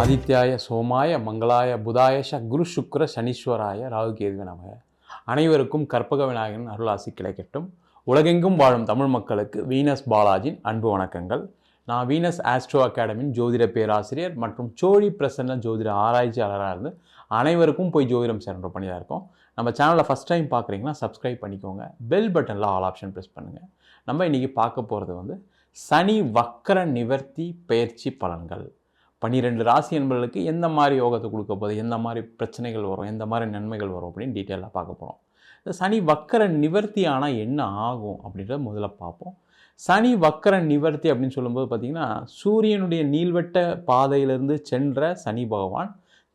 ஆதித்யாய சோமாய மங்களாய புதாயஷ குரு சுக்ர சனீஸ்வராய ராகு கேதுவே நமக. அனைவருக்கும் கற்பக விநாயகன் அருளாசி கிடைக்கட்டும். உலகெங்கும் வாழும் தமிழ் மக்களுக்கு வீனஸ் பாலாஜின் அன்பு வணக்கங்கள். நான் வீனஸ் ஆஸ்ட்ரோ அகாடமியின் ஜோதிட பேராசிரியர் மற்றும் சோழி பிரசன்ன ஜோதிட ஆராய்ச்சியாளராக இருந்து அனைவருக்கும் போய் ஜோதிடம் சேர்ந்த பண்ணியாக இருக்கோம். நம்ம சேனலில் ஃபஸ்ட் டைம் பார்க்குறீங்கன்னா சப்ஸ்கிரைப் பண்ணிக்கோங்க. பெல் பட்டனில் ஆல் ஆப்ஷன் ப்ரெஸ் பண்ணுங்கள். நம்ம இன்றைக்கி பார்க்க போகிறது சனி வக்கர நிவர்த்தி பயிற்சி பலன்கள். 12 ராசி என்பவர்களுக்கு எந்த மாதிரி யோகத்தை கொடுக்க போகுது, எந்த மாதிரி பிரச்சனைகள் வரும், எந்த மாதிரி நன்மைகள் வரும் அப்படின்னு டீட்டெயிலாக பார்க்க போகிறோம். இந்த சனி வக்கர நிவர்த்தி ஆனால் என்ன ஆகும் அப்படின்றத முதல்ல பார்ப்போம். சனி வக்கர நிவர்த்தி அப்படின்னு சொல்லும்போது பார்த்திங்கன்னா, சூரியனுடைய நீள்வட்ட பாதையிலிருந்து சென்ற சனி பகவான்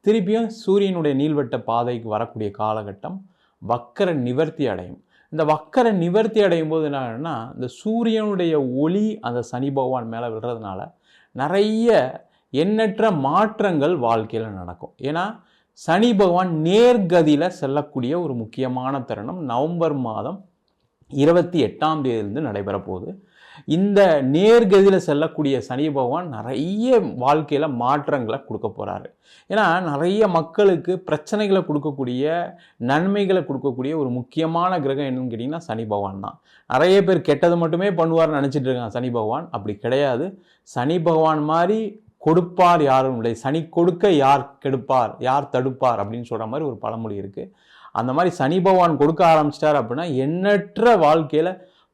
திருப்பியும் சூரியனுடைய நீள்வட்ட பாதைக்கு வரக்கூடிய காலகட்டம் வக்கர நிவர்த்தி அடையும். இந்த வக்கர நிவர்த்தி அடையும் போது என்னன்னா, இந்த சூரியனுடைய ஒளி அந்த சனி பகவான் மேலே விடுறதுனால நிறைய எண்ணற்ற மாற்றங்கள் வாழ்க்கையில் நடக்கும். ஏன்னா சனி பகவான் நேர்கதியில் செல்லக்கூடிய ஒரு முக்கியமான தருணம் நவம்பர் மாதம் 28ஆம் தேதியிலிருந்து நடைபெற போகுது. இந்த நேர்கதியில் செல்லக்கூடிய சனி பகவான் நிறைய வாழ்க்கையில் மாற்றங்களை கொடுக்க போகிறாரு. ஏன்னா நிறைய மக்களுக்கு பிரச்சனைகளை கொடுக்கக்கூடிய, நன்மைகளை கொடுக்கக்கூடிய ஒரு முக்கியமான கிரகம் என்னன்னு கேட்டிங்கன்னா சனி பகவான் தான். நிறைய பேர் கெட்டது மட்டுமே பண்ணுவார்னு நினச்சிட்டு இருக்காங்க சனி பகவான். அப்படி கிடையாது. சனி பகவான் மாதிரி கொடுப்பார் யாரும் இல்லை, சனி கொடுக்க யார் கெடுப்பார், யார் தடுப்பார் அப்படின்னு சொல்கிற மாதிரி ஒரு பழமொழி இருக்குது. அந்த மாதிரி சனி பகவான் கொடுக்க ஆரம்பிச்சிட்டார் அப்படின்னா எண்ணற்ற வாழ்க்கையில்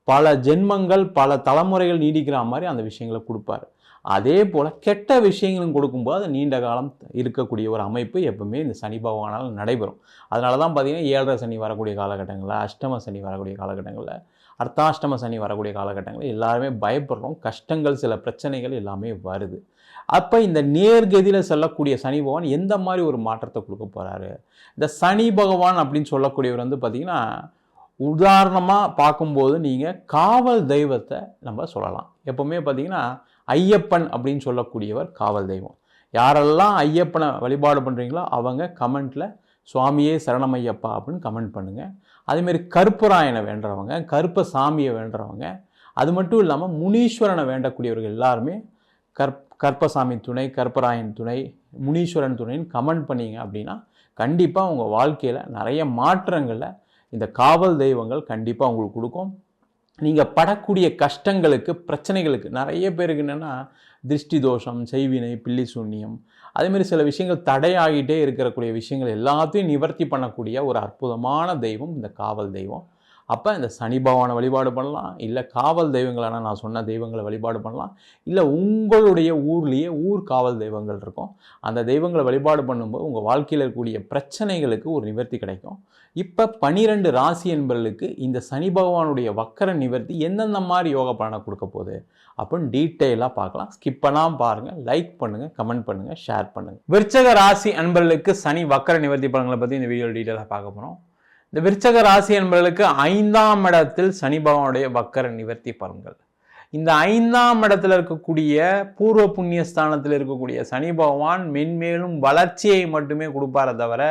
பல ஜென்மங்கள் பல தலைமுறைகள் நீடிக்கிற மாதிரி அந்த விஷயங்களை கொடுப்பார். அதே போல் கெட்ட விஷயங்களும் கொடுக்கும்போது அது நீண்ட காலம் இருக்கக்கூடிய ஒரு அமைப்பு எப்பவுமே இந்த சனி பகவானால் நடைபெறும். அதனால தான் பார்த்திங்கன்னா 7.5 சனி வரக்கூடிய காலகட்டங்களில், அஷ்டம சனி வரக்கூடிய காலகட்டங்களில், அர்த்தாஷ்டம சனி வரக்கூடிய காலகட்டங்களில் எல்லாருமே பயப்படுறோம். கஷ்டங்கள், சில பிரச்சனைகள் எல்லாமே வருது. அப்போ இந்த நேர்கதியில் செல்லக்கூடிய சனி பகவான் எந்த மாதிரி ஒரு மாற்றத்தை கொடுக்க போகிறாரு? இந்த சனி பகவான் அப்படின்னு சொல்லக்கூடியவர் பார்த்திங்கன்னா, உதாரணமாக பார்க்கும்போது நீங்கள் காவல் தெய்வத்தை நம்ம சொல்லலாம். எப்போவுமே பார்த்திங்கன்னா ஐயப்பன் அப்படின்னு சொல்லக்கூடியவர் காவல் தெய்வம். யாரெல்லாம் ஐயப்பனை வழிபாடு பண்ணுறீங்களோ அவங்க கமெண்ட்டில் சுவாமியே சரணமையப்பா அப்படின்னு கமெண்ட் பண்ணுங்கள். அதேமாரி கருப்பராயனை வேண்டுறவங்க, கருப்ப சாமியை வேண்டுறவங்க, அது மட்டும் இல்லாமல் முனீஸ்வரனை வேண்டக்கூடியவர்கள் எல்லாருமே கற்பசாமி துணை, கற்பராயன் துணை, முனீஸ்வரன் துணைன்னு கமெண்ட் பண்ணிங்க அப்படின்னா கண்டிப்பாக உங்கள் வாழ்க்கையில் நிறைய மாற்றங்களை இந்த காவல் தெய்வங்கள் கண்டிப்பாக உங்களுக்கு கொடுக்கும். நீங்கள் படக்கூடிய கஷ்டங்களுக்கு, பிரச்சனைகளுக்கு நிறைய பேருக்கு என்னென்னா திருஷ்டி தோஷம், செய்வினை, பில்லி சூன்யம், அதேமாதிரி சில விஷயங்கள் தடையாகிட்டே இருக்கக்கூடிய விஷயங்கள் எல்லாத்தையும் நிவர்த்தி பண்ணக்கூடிய ஒரு அற்புதமான தெய்வம் இந்த காவல் தெய்வம். அப்போ இந்த சனி பகவானை வழிபாடு பண்ணலாம், இல்லை காவல் தெய்வங்களான நான் சொன்ன தெய்வங்களை வழிபாடு பண்ணலாம், இல்லை உங்களுடைய ஊர்லேயே ஊர் காவல் தெய்வங்கள் இருக்கும். அந்த தெய்வங்களை வழிபாடு பண்ணும்போது உங்கள் வாழ்க்கையில் இருக்கக்கூடிய பிரச்சனைகளுக்கு ஒரு நிவர்த்தி கிடைக்கும். இப்போ 12 ராசி என்பவர்களுக்கு இந்த சனி பகவானுடைய வக்கர நிவர்த்தி எந்தெந்த மாதிரி யோக பலனை கொடுக்க போகுது அப்படின்னு டீட்டெயிலாக பார்க்கலாம். ஸ்கிப் பண்ணாமல் பாருங்கள், லைக் பண்ணுங்கள், கமெண்ட் பண்ணுங்கள், ஷேர் பண்ணுங்கள். விருச்சக ராசி அன்பர்களுக்கு சனி வக்கர நிவர்த்தி பலன்களை பற்றி இந்த வீடியோ டீட்டெயிலாக பார்க்க போகிறோம். இந்த விருச்சக ராசி என்பவர்களுக்கு 5ஆம் இடத்தில் சனி பகவானுடைய வக்கர நிவர்த்தி பலன்கள். இந்த 5ஆம் இடத்துல இருக்கக்கூடிய பூர்வ புண்ணிய ஸ்தானத்தில் இருக்கக்கூடிய சனி பகவான் மென்மேலும் வளர்ச்சியை மட்டுமே கொடுப்பார தவிர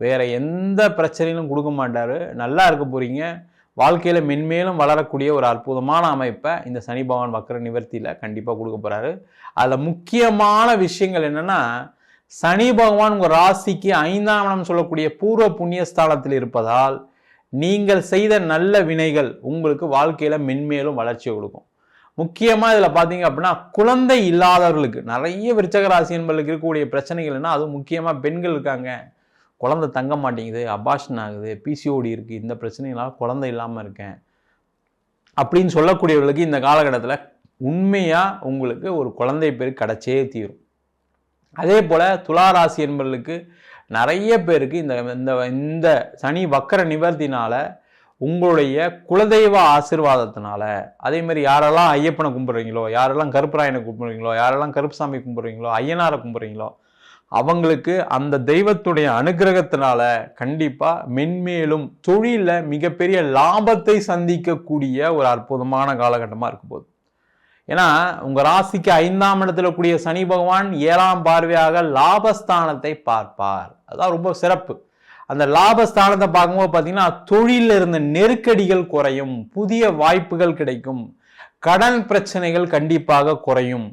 வேற எந்த பிரச்சனையும் கொடுக்க மாட்டார். நல்லா இருக்க போறீங்க, வாழ்க்கையில் மென்மேலும் வளரக்கூடிய ஒரு அற்புதமான அமைப்பை இந்த சனி பகவான் வக்கர நிவர்த்தியில் கண்டிப்பாக கொடுக்க போகிறாரு. அதில் முக்கியமான விஷயங்கள் என்னென்னா, சனி பகவான் உங்கள் ராசிக்கு 5ஆம் இடம் சொல்லக்கூடிய பூர்வ புண்ணியஸ்தானத்தில் இருப்பதால் நீங்கள் செய்த நல்ல வினைகள் உங்களுக்கு வாழ்க்கையில் மென்மேலும் வளர்ச்சியை கொடுக்கும். முக்கியமாக இதில் பார்த்தீங்க அப்படின்னா குழந்தை இல்லாதவர்களுக்கு, நிறைய விருச்சக ராசி என்பவர்களுக்கு இருக்கக்கூடிய பிரச்சனைகள் என்ன, அதுவும் முக்கியமாக பெண்கள் இருக்காங்க, குழந்தை தங்க மாட்டேங்குது, அபாஷன் ஆகுது, பிசிஓடி இருக்குது, இந்த பிரச்சனைகளால் குழந்தை இல்லாமல் இருக்கேன் அப்படின்னு சொல்லக்கூடியவர்களுக்கு இந்த காலகட்டத்தில் உண்மையாக உங்களுக்கு ஒரு குழந்தை பேர் கிடைச்சே தீரும். அதே போல் துளாராசி என்பவர்களுக்கு நிறைய பேருக்கு இந்த சனி வக்கர நிவர்த்தினால் உங்களுடைய குலதெய்வ ஆசீர்வாதத்தினால, அதேமாதிரி யாரெல்லாம் ஐயப்பனை கும்பிட்றீங்களோ, யாரெல்லாம் கருப்பராயனை கும்பிட்றீங்களோ, யாரெல்லாம் கருப்புசாமி கும்பிட்றீங்களோ, ஐயனாரை கும்பிட்றீங்களோ அவங்களுக்கு அந்த தெய்வத்துடைய அனுகிரகத்தினால கண்டிப்பாக மென்மேலும் தொழிலில் மிகப்பெரிய லாபத்தை சந்திக்கக்கூடிய ஒரு அற்புதமான காலகட்டமாக இருக்க போகுது. ஏன்னா உங்கள் ராசிக்கு 5ஆம் இடத்துல கூடிய சனி பகவான் 7ஆம் பார்வையாக லாபஸ்தானத்தை பார்ப்பார். அதான் ரொம்ப சிறப்பு. அந்த லாபஸ்தானத்தை பார்க்கும்போது பார்த்தீங்கன்னா தொழிலில் இருந்த நெருக்கடிகள் குறையும், புதிய வாய்ப்புகள் கிடைக்கும், கடன் பிரச்சனைகள் கண்டிப்பாக குறையும்.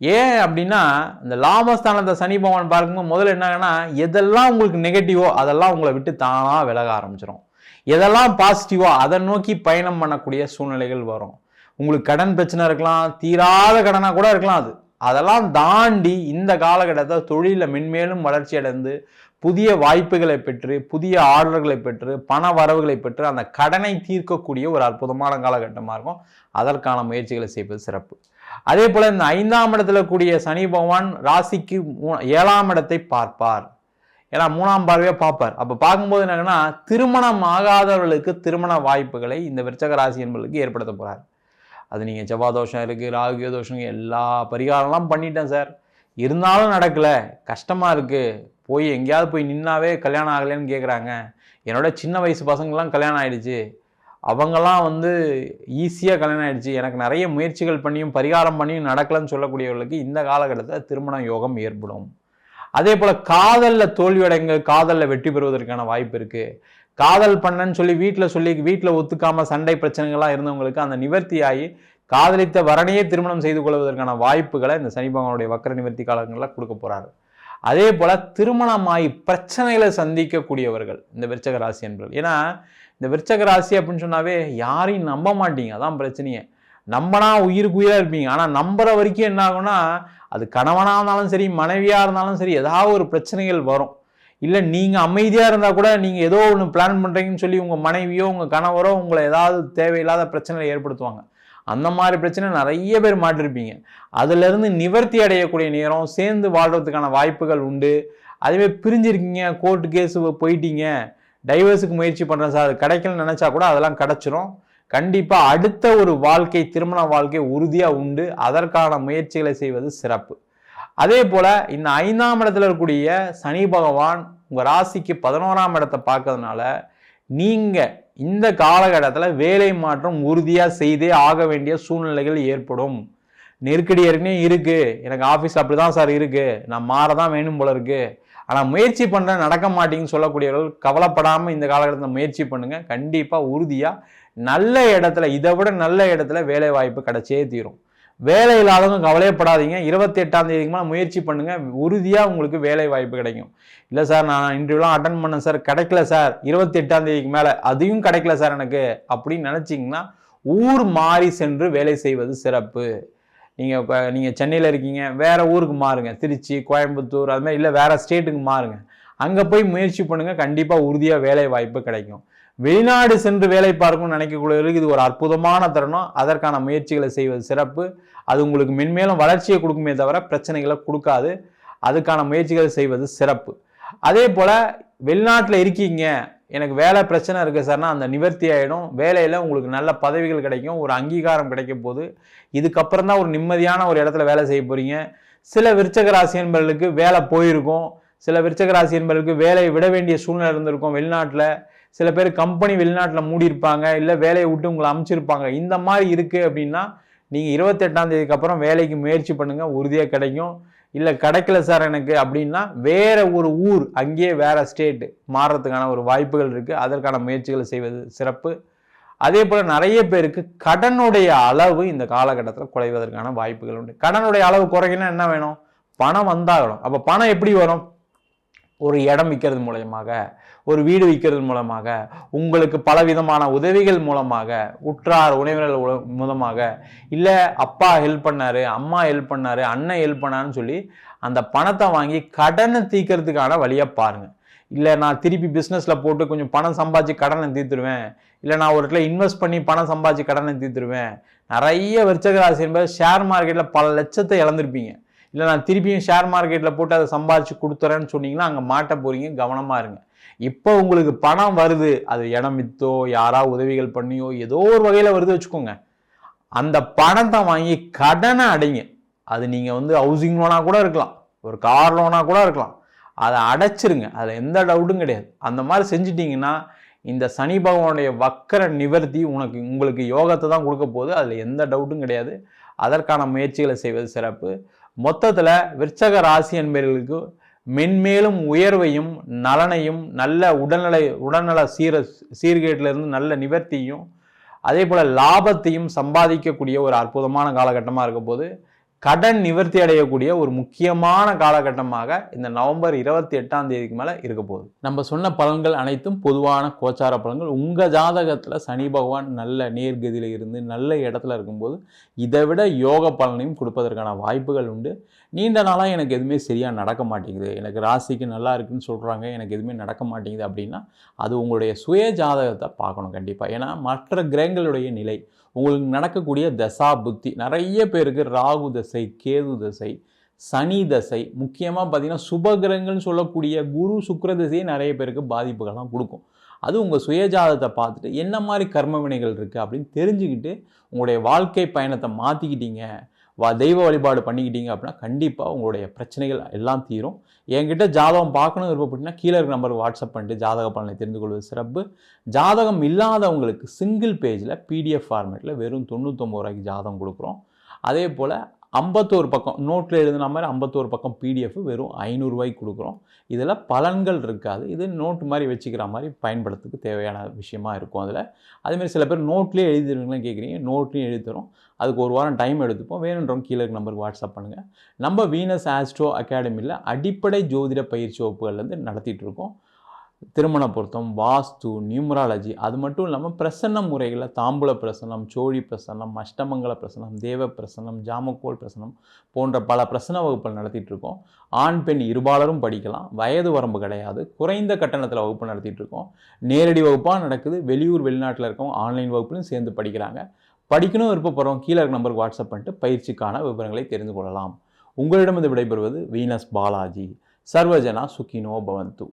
ஏன் அப்படின்னா இந்த லாபஸ்தானத்தை சனி பகவான் பார்க்கும்போது முதல்ல என்னங்கன்னா எதெல்லாம் உங்களுக்கு நெகட்டிவோ அதெல்லாம் உங்களை விட்டு தானாக விலக ஆரம்பிச்சிடும். எதெல்லாம் பாசிட்டிவோ அதை நோக்கி பயணம் பண்ணக்கூடிய சூழ்நிலைகள் வரும். உங்களுக்கு கடன் பிரச்சனை இருக்கலாம், தீராத கடனாக கூட இருக்கலாம். அதெல்லாம் தாண்டி இந்த காலகட்டத்தில் தொழிலில் மென்மேலும் வளர்ச்சி அடைந்து புதிய வாய்ப்புகளை பெற்று புதிய ஆர்டர்களை பெற்று பண வரவுகளை பெற்று அந்த கடனை தீர்க்கக்கூடிய ஒரு அற்புதமான காலகட்டமாக இருக்கும். அதற்கான முயற்சிகளை செய்வது சிறப்பு. அதே போல இந்த 5ஆம் இடத்துல கூடிய சனி பகவான் ராசிக்கு 7ஆம் இடத்தை பார்ப்பார். ஏன்னா 3ஆம் பார்வையா பார்ப்பார். அப்ப பார்க்கும்போது என்னன்னா திருமணம் ஆகாதவர்களுக்கு திருமண வாய்ப்புகளை இந்த விருச்சக ராசி என்பவர்களுக்கு ஏற்படுத்த போறார். அது நீங்க செவ்வாய் தோஷம் இருக்கு, ராகு தோஷம், எல்லா பரிகாரம்லாம் பண்ணிட்டேன் சார், இருந்தாலும் நடக்கல, கஷ்டமா இருக்கு, போய் எங்கேயாவது போய் நின்னாவே கல்யாணம் ஆகலைன்னு கேட்குறாங்க. என்னோட சின்ன வயசு பசங்கள்லாம் கல்யாணம் ஆயிடுச்சு, அவங்கெல்லாம் ஈஸியாக கல்யாணம் ஆயிடுச்சு, எனக்கு நிறைய முயற்சிகள் பண்ணியும் பரிகாரம் பண்ணியும் நடக்கலன்னு சொல்லக்கூடியவர்களுக்கு இந்த காலகட்டத்தில் திருமண யோகம் ஏற்படும். அதே போல் காதலில் தோல்வியடைங்க, காதலில் வெற்றி பெறுவதற்கான வாய்ப்பு இருக்குது. காதல் பண்ணன்னு சொல்லி வீட்டில் ஒத்துக்காமல் சண்டை பிரச்சனைகள்லாம் இருந்தவங்களுக்கு அந்த நிவர்த்தியாகி காதலித்த வரனையே திருமணம் செய்து கொள்வதற்கான வாய்ப்புகளை இந்த சனி பகவானுடைய வக்கர நிவர்த்தி காலங்களில் கொடுக்க போகிறாரு. அதே போல் திருமணமாகி பிரச்சனைகளை சந்திக்கக்கூடியவர்கள் இந்த விருச்சக ராசி என்பவர்கள். ஏன்னா இந்த விருச்சக ராசி அப்படின்னு சொன்னாவே யாரையும் நம்ப மாட்டீங்க, அதான் பிரச்சனையே. நம்பினா உயிருக்கு உயிராக இருப்பீங்க, ஆனால் நம்புற வரைக்கும் என்ன ஆகும்னா அது கணவனாக இருந்தாலும் சரி மனைவியாக இருந்தாலும் சரி ஏதாவது ஒரு பிரச்சனைகள் வரும். இல்லை நீங்கள் அமைதியாக இருந்தால் கூட நீங்கள் ஏதோ ஒன்று பிளான் பண்ணுறீங்கன்னு சொல்லி உங்கள் மனைவியோ உங்கள் கணவரோ உங்களை ஏதாவது தேவையில்லாத பிரச்சனைகளை ஏற்படுத்துவாங்க. அந்த மாதிரி பிரச்சனை நிறைய பேர் மாட்டிருப்பீங்க. அதுலேருந்து நிவர்த்தி அடையக்கூடிய நேரம், சேர்ந்து வாழ்கிறதுக்கான வாய்ப்புகள் உண்டு. அதுவே பிரிஞ்சிருக்கீங்க, கோர்ட்டு கேஸு போயிட்டீங்க, டைவர்ஸுக்கு முயற்சி பண்ணுறேன் சார், அது கிடைக்கலன்னு நினச்சா கூட அதெல்லாம் கிடச்சிரும். கண்டிப்பாக அடுத்த ஒரு வாழ்க்கை, திருமண வாழ்க்கை உறுதியாக உண்டு. அதற்கான முயற்சிகளை செய்வது சிறப்பு. அதே போல் இந்த 5ஆம் இடத்துல இருக்கக்கூடிய சனி பகவான் உங்கள் ராசிக்கு 11ஆம் இடத்தை பார்க்கறதுனால நீங்கள் இந்த காலகட்டத்தில் வேலை மாற்றம் உறுதியாக செய்தே ஆக வேண்டிய சூழ்நிலைகள் ஏற்படும். நெருக்கடி ஏற்கனவே இருக்குது, எனக்கு ஆஃபீஸ் அப்படி தான் சார் இருக்குது, நான் மாற தான் வேணும் போல இருக்குது, ஆனால் முயற்சி பண்ணுறேன் நடக்க மாட்டேங்குன்னு சொல்லக்கூடியவர்கள் கவலைப்படாமல் இந்த காலகட்டத்தில் முயற்சி பண்ணுங்கள். கண்டிப்பாக உறுதியாக நல்ல இடத்துல, இதை விட நல்ல இடத்துல வேலை வாய்ப்பு கிடைச்சே தீரும். வேலை இல்லாதவங்க கவலையப்படாதீங்க, 28ஆம் தேதிக்கு மேலே முயற்சி பண்ணுங்கள், உறுதியாக உங்களுக்கு வேலை வாய்ப்பு கிடைக்கும். இல்லை சார் நான் இன்டர்வியூலாம் அட்டன் பண்ணேன் சார், கிடைக்கல சார், 28ஆம் தேதிக்கு மேலே அதையும் கிடைக்கல சார் எனக்கு அப்படின்னு நினச்சிங்கன்னா ஊர் மாறி சென்று வேலை செய்வது சிறப்பு. நீங்கள் சென்னையில் இருக்கீங்க, வேறு ஊருக்கு மாறுங்க, திருச்சி, கோயம்புத்தூர், அது மாதிரி இல்லை வேறு ஸ்டேட்டுக்கு மாறுங்க, அங்கே போய் முயற்சி பண்ணுங்கள், கண்டிப்பாக உறுதியாக வேலை வாய்ப்பு கிடைக்கும். வெளிநாடு சென்று வேலை பார்க்கணும்னு நினைக்கக்கூடியவர்களுக்கு இது ஒரு அற்புதமான தருணம். அதற்கான முயற்சிகளை செய்வது சிறப்பு. அது உங்களுக்கு மென்மேலும் வளர்ச்சியை கொடுக்குமே தவிர பிரச்சனைகளை கொடுக்காது. அதுக்கான முயற்சிகளை செய்வது சிறப்பு. அதே போல் வெளிநாட்டில் இருக்கீங்க, எனக்கு வேலை பிரச்சனை இருக்குது சார்னா அந்த நிவர்த்தி ஆகிடும். வேலையில் உங்களுக்கு நல்ல பதவிகள் கிடைக்கும், ஒரு அங்கீகாரம் கிடைக்கும் போது இதுக்கப்புறம் தான் ஒரு நிம்மதியான ஒரு இடத்துல வேலை செய்ய போகிறீங்க. சில விருச்சக ராசி என்பவர்களுக்கு வேலை போயிருக்கும், சில விருச்சக ராசி என்பவர்களுக்கு வேலையை விட வேண்டிய சூழ்நிலை இருந்திருக்கும். வெளிநாட்டில் சில பேர் கம்பெனி வெளிநாட்டில் மூடியிருப்பாங்க, இல்லை வேலையை விட்டு உங்களை அமைச்சிருப்பாங்க. இந்த மாதிரி இருக்குது அப்படின்னா நீங்கள் 28ஆம் தேதிக்கு அப்புறம் வேலைக்கு முயற்சி பண்ணுங்கள், உறுதியாக கிடைக்கும். இல்லை கிடைக்கல சார் எனக்கு அப்படின்னா வேறு ஒரு ஊர், அங்கேயே வேறு ஸ்டேட்டு மாறுறதுக்கான ஒரு வாய்ப்புகள் இருக்குது. அதற்கான முயற்சிகளை செய்வது சிறப்பு. அதே போல் நிறைய பேருக்கு கடனுடைய அளவு இந்த காலகட்டத்தில் குறைவதற்கான வாய்ப்புகள் உண்டு. கடனுடைய அளவு குறைக்கணும்னா என்ன வேணும்? பணம் வந்தாகணும். அப்போ பணம் எப்படி வரும்? ஒரு இடம் விற்கிறது மூலமாக, ஒரு வீடு விற்கிறது மூலமாக, உங்களுக்கு பலவிதமான உதவிகள் மூலமாக, உற்றார் உறவினர்கள் மூலமாக, இல்லை அப்பா ஹெல்ப் பண்ணாரு, அம்மா ஹெல்ப் பண்ணாரு, அண்ணன் ஹெல்ப் பண்ணாருன்னு சொல்லி அந்த பணத்தை வாங்கி கடனை தீர்க்கறதுக்கான வழியை பாருங்கள். இல்லை நான் திருப்பி பிஸ்னஸில் போட்டு கொஞ்சம் பணம் சம்பாதிச்சு கடனை தீர்த்துருவேன், இல்லை நான் ஒரு இடத்துல இன்வெஸ்ட் பண்ணி பணம் சம்பாதிச்சு கடனை தீர்த்துருவேன். நிறைய விருச்சக ராசி என்பது ஷேர் மார்க்கெட்டில் பல லட்சத்தை இழந்திருப்பீங்க. இல்லை நான் திருப்பியும் ஷேர் மார்க்கெட்டில் போட்டு அதை சம்பாதிச்சு கொடுத்துறேன்னு சொன்னீங்கன்னா அங்கே மாட்ட போகிறீங்க. கவனமாக இருங்க. இப்போ உங்களுக்கு பணம் வருது, அது இடம் விற்றோ யாராவது உதவிகள் பண்ணியோ ஏதோ ஒரு வகையில் வருது வச்சுக்கோங்க, அந்த பணத்தை வாங்கி கடனை அடைங்க. அது நீங்கள் ஹவுசிங் லோனாக கூட இருக்கலாம், ஒரு கார் லோனாக கூட இருக்கலாம், அதை அடைச்சிருங்க. அதில் எந்த டவுட்டும் கிடையாது. அந்த மாதிரி செஞ்சிட்டிங்கன்னா இந்த சனி பகவானுடைய வக்கர நிவர்த்தி உங்களுக்கு யோகத்தை தான் கொடுக்க போகுது. அதில் எந்த டவுட்டும் கிடையாது. அதற்கான முயற்சிகளை செய்வது சிறப்பு. மொத்தத்தில் விருச்சக ராசி என்பவர்களுக்கு மென்மேலும் உயர்வையும் நலனையும் நல்ல உடல்நல சீர்கேட்டிலிருந்து நல்ல நிவர்த்தியும் அதே போல் லாபத்தையும் சம்பாதிக்கக்கூடிய ஒரு அற்புதமான காலகட்டமாக இருக்க போது கடன் நிவர்த்தி அடையக்கூடிய ஒரு முக்கியமான காலகட்டமாக இந்த நவம்பர் 28ஆம் தேதிக்கு மேலே இருக்க போகுது. நம்ம சொன்ன பலன்கள் அனைத்தும் பொதுவான கோச்சார பலன்கள். உங்கள் ஜாதகத்தில் சனி பகவான் நல்ல நேர்கதியில் இருந்து நல்ல இடத்துல இருக்கும்போது இதை விட யோக பலனையும் கொடுப்பதற்கான வாய்ப்புகள் உண்டு. நீண்ட நாளாக எனக்கு எதுவுமே சரியாக நடக்க மாட்டேங்குது, எனக்கு ராசிக்கு நல்லா இருக்குன்னு சொல்கிறாங்க, எனக்கு எதுவுமே நடக்க மாட்டேங்குது அப்படின்னா அது உங்களுடைய சுய ஜாதகத்தை பார்க்கணும் கண்டிப்பாக. ஏன்னா மற்ற கிரகங்களுடைய நிலை, உங்களுக்கு நடக்கக்கூடிய தசா புத்தி, நிறைய பேருக்கு ராகு தசை, கேது தசை, சனி தசை, முக்கியமாக பார்த்தீங்கன்னா சுபகிரகங்கள்னு சொல்லக்கூடிய குரு சுக்கிர தசையே நிறைய பேருக்கு பாதிப்புகள்லாம் கொடுக்கும். அது உங்கள் சுயஜாதத்தை பார்த்துட்டு என்ன மாதிரி கர்ம வினைகள் இருக்குது அப்படின்னு தெரிஞ்சுக்கிட்டு உங்களுடைய வாழ்க்கை பயணத்தை மாற்றிக்கிட்டீங்க, தெய்வ வழிபாடு பண்ணிக்கிட்டீங்க அப்படின்னா கண்டிப்பாக உங்களுடைய பிரச்சனைகள் எல்லாம் தீரும். என்கிட்ட ஜாதகம் பார்க்கணும் விருப்பப்பட்டீங்கன்னா கீழே இருக்க நம்பருக்கு வாட்ஸ்அப் பண்ணிட்டு ஜாதக பலனை தெரிந்து கொள்வது சிறப்பு. ஜாதகம் இல்லாதவங்களுக்கு சிங்கிள் பேஜில் PDF ஃபார்மேட்டில் வெறும் 99 ரூபாய்க்கு ஜாதகம் கொடுக்குறோம். அதே போல் 51 பக்கம் நோட்டில் எழுதுன மாதிரி 51 பக்கம் PDF வெறும் 500 ரூபாய்க்கு கொடுக்குறோம். இதில் பலன்கள் இருக்காது, இது நோட்டு மாதிரி வச்சுக்கிற மாதிரி பயன்படுத்துறதுக்கு தேவையான விஷயமா இருக்கும். அதேமாதிரி சில பேர் நோட்லேயே எழுதிடுவீங்களாம் கேட்குறீங்க, நோட்லேயும் எழுதி தரோம். அதுக்கு ஒரு வாரம் டைம் எடுத்துப்போம். வேணுன்றவங்க கீழே இருக்க நம்பருக்கு வாட்ஸ்அப் பண்ணுங்கள். நம்ம வீனஸ் ஆஸ்ட்ரோ அகாடமியில் அடிப்படை ஜோதிட பயிற்சி வகுப்புகள்லேருந்து நடத்திட்டு இருக்கோம். திருமண பொருத்தம், வாஸ்து, நியூமராலஜி, அது மட்டும் இல்லாமல் பிரசன்ன முறைகளில் தாம்பூல பிரசன்னம், சோழி பிரசன்னம், அஷ்டமங்கல பிரசன்னம், தேவ பிரசன்னம், ஜாமக்கோல் பிரசன்னம் போன்ற பல பிரசன்ன வகுப்புகள் நடத்திட்டு இருக்கோம். ஆண் பெண் இருபாலரும் படிக்கலாம், வயது வரம்பு கிடையாது, குறைந்த கட்டணத்தில் வகுப்பு நடத்திட்டு இருக்கோம். நேரடி வகுப்பாக நடக்குது, வெளியூர் வெளிநாட்டில் இருக்கவங்க ஆன்லைன் வகுப்புலையும் சேர்ந்து படிக்கிறாங்க. படிக்கணும் விருப்பப்படுறவங்க கீழே இருக்க நம்பருக்கு வாட்ஸ்அப் பண்ணிட்டு பயிற்சிக்கான விவரங்களை தெரிந்து கொள்ளலாம். உங்களிடமிருந்து விடைபெறுவது வீனஸ் பாலாஜி. சர்வஜனா சுகினோ பவந்து.